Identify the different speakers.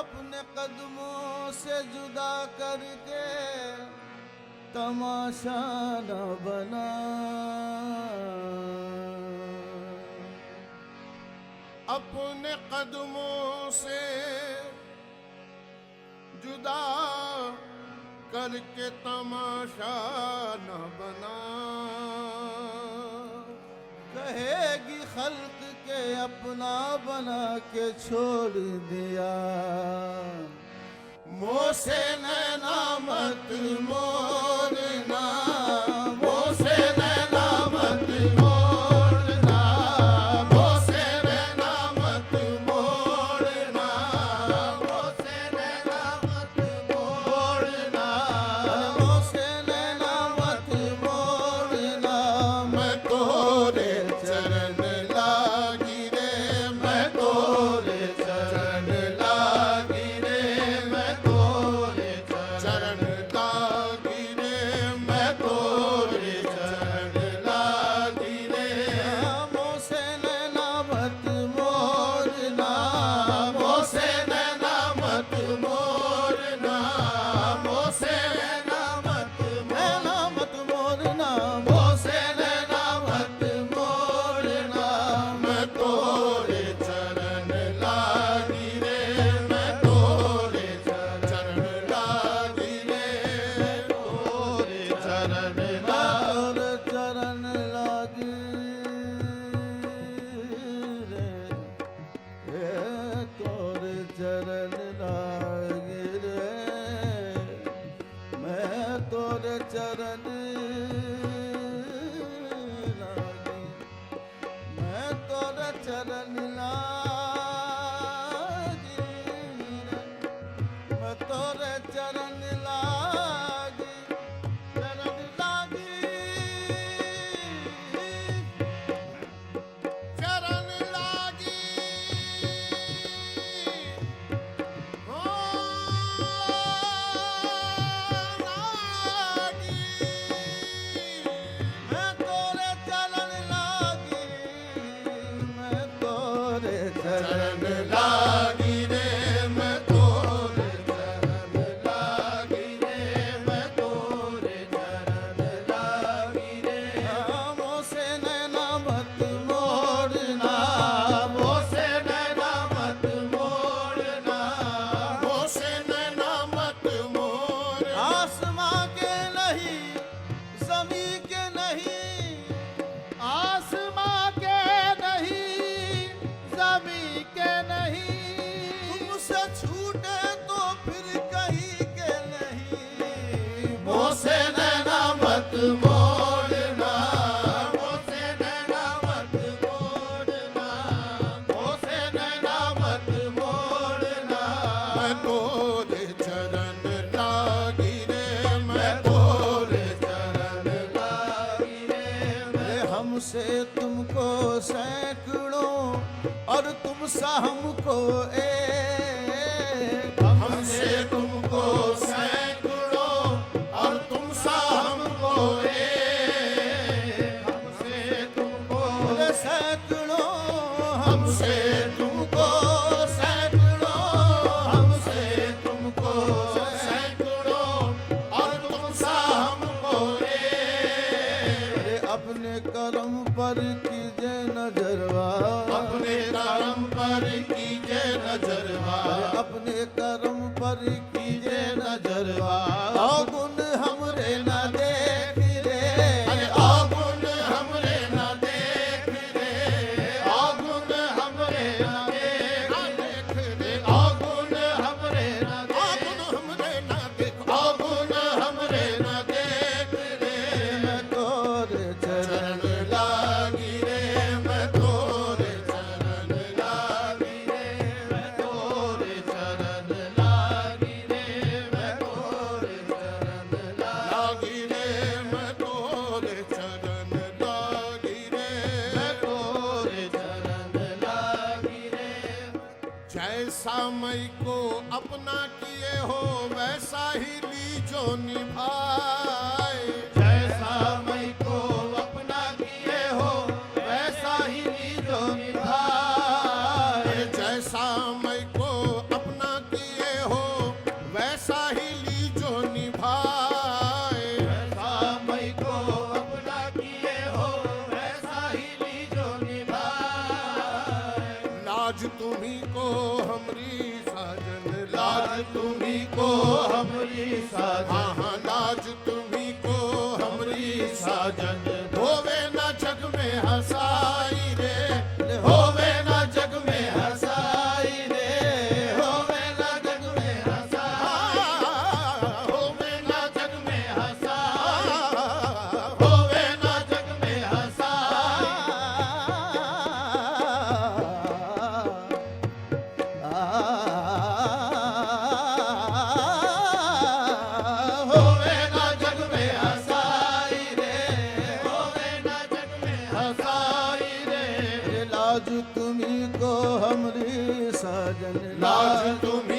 Speaker 1: अपने कदमों से जुदा करके तमाशा न बना,
Speaker 2: अपने कदमों से जुदा करके तमाशा न बना।
Speaker 1: कहेगी खल्क के अपना बना के छोड़ दिया,
Speaker 2: मुँह से नैना मत मोड़ना, मुँह से नैना मत मोड़ना, मुँह से नैना मत मोड़ना, मुँह से नैना मत मोड़ना,
Speaker 1: मुँह से नैना मत मोड़ना।
Speaker 2: मैं तोरे चरण लागी रे, मैं तोरे चरण लागी रे, मैं तोरे चरण लागी रे, मैं तोरे चरण लागी रे।
Speaker 1: मुँह से नैना मत मोड़ना,
Speaker 2: मुँह से नैना मत मोड़ना, मुँह से नैना मत
Speaker 1: नैना मत मोड़ना।
Speaker 2: मुँह से नैना मत मोड़ना, मैं तोरे चरण लागी रे, मैं तोरे चरण लागी रे, तोरे चरण लागी।
Speaker 1: तोर चरण लागी रे, ए तोर चरण लागी रे, मैं तोर चरण लागी, मैं तोर चरण लागी रे, मैं तोर चरण लागी, चरण लागी,
Speaker 2: चरण लागी हो लागी,
Speaker 1: मैं तोरे चरण लागी, मैं तोरे
Speaker 2: चरण
Speaker 1: चरण
Speaker 2: लागी रे, मैं तोरे चरण लागी रे, मैं तोरे चरण लागी रे।
Speaker 1: मुँह से नैना मत मोड़ना,
Speaker 2: मुँह से नैना मत मोड़ना, मुँह से नैना मत मोड़ना।
Speaker 1: आसमां के नहीं जमी के नहीं,
Speaker 2: आसमां के नहीं, जमी के नहीं,
Speaker 1: तुमसे छूटे तो फिर कहीं के नहीं।
Speaker 2: मुँह से नैना मत मोड़ना, मुँह से नैना मत मोड़ना, मुँह से नैना मत मोड़ना। मैं तोरे चरण लागी रे, मैं तोरे चरण लागी रे,
Speaker 1: अरे हमसे तुमको सैकड़ों और तुम सा हमको एक,
Speaker 2: हमसे तुमको सैकड़ों और तुम सा हमको एक। हमसे तुमको
Speaker 1: अरे सैकड़ों
Speaker 2: हमसे तुमको सैकड़ों, हमसे तुमको सैकड़ों और तुम सा हमको एक।
Speaker 1: अरे अपने करम पर कीजे नजरवा,
Speaker 2: अपने करम पर कीजे नजरवा,
Speaker 1: अपने करम पर कीजे नजरवा। गुण हमरे न देख रे,
Speaker 2: अरे अवगुण हमरे न देख रे, अवगुण हमरे न देख रे, अवगुण हमरे न देख, अवगुण हमरे न देख रे।
Speaker 1: मैं तोरे
Speaker 2: चरण
Speaker 1: चरण
Speaker 2: लागी रे, मैं तोरे चरण लागी रे, मैं तोरे चरण लागी रे, मैं तोरे चरण लागी रे, मैं तोरे चरण लागी रे, मैं तोरे चरण लागी रे। जैसा मई को अपना किए हो वैसा ही लीजो निभाए, जैसा मई को अपना किए हो वैसा ही लीजो निभाए, जैसा मई को अपना किए हमरी साजन
Speaker 1: लाज तुम्ही को हमरी साजन
Speaker 2: हाँ हाँ लाज तुम्ही को हमरी साजन होवे ना जग में हसाई रे
Speaker 1: होवे ना जग में हसाई रे
Speaker 2: होवे ना जग में हसाई होवे ना जग में हसाई होवे ना जग में हसाई होवे ना जग में हसाई रे होवे ना जग में हसाई रे
Speaker 1: लाज तुम्ही को हमरी साजन
Speaker 2: लाज तुम्ही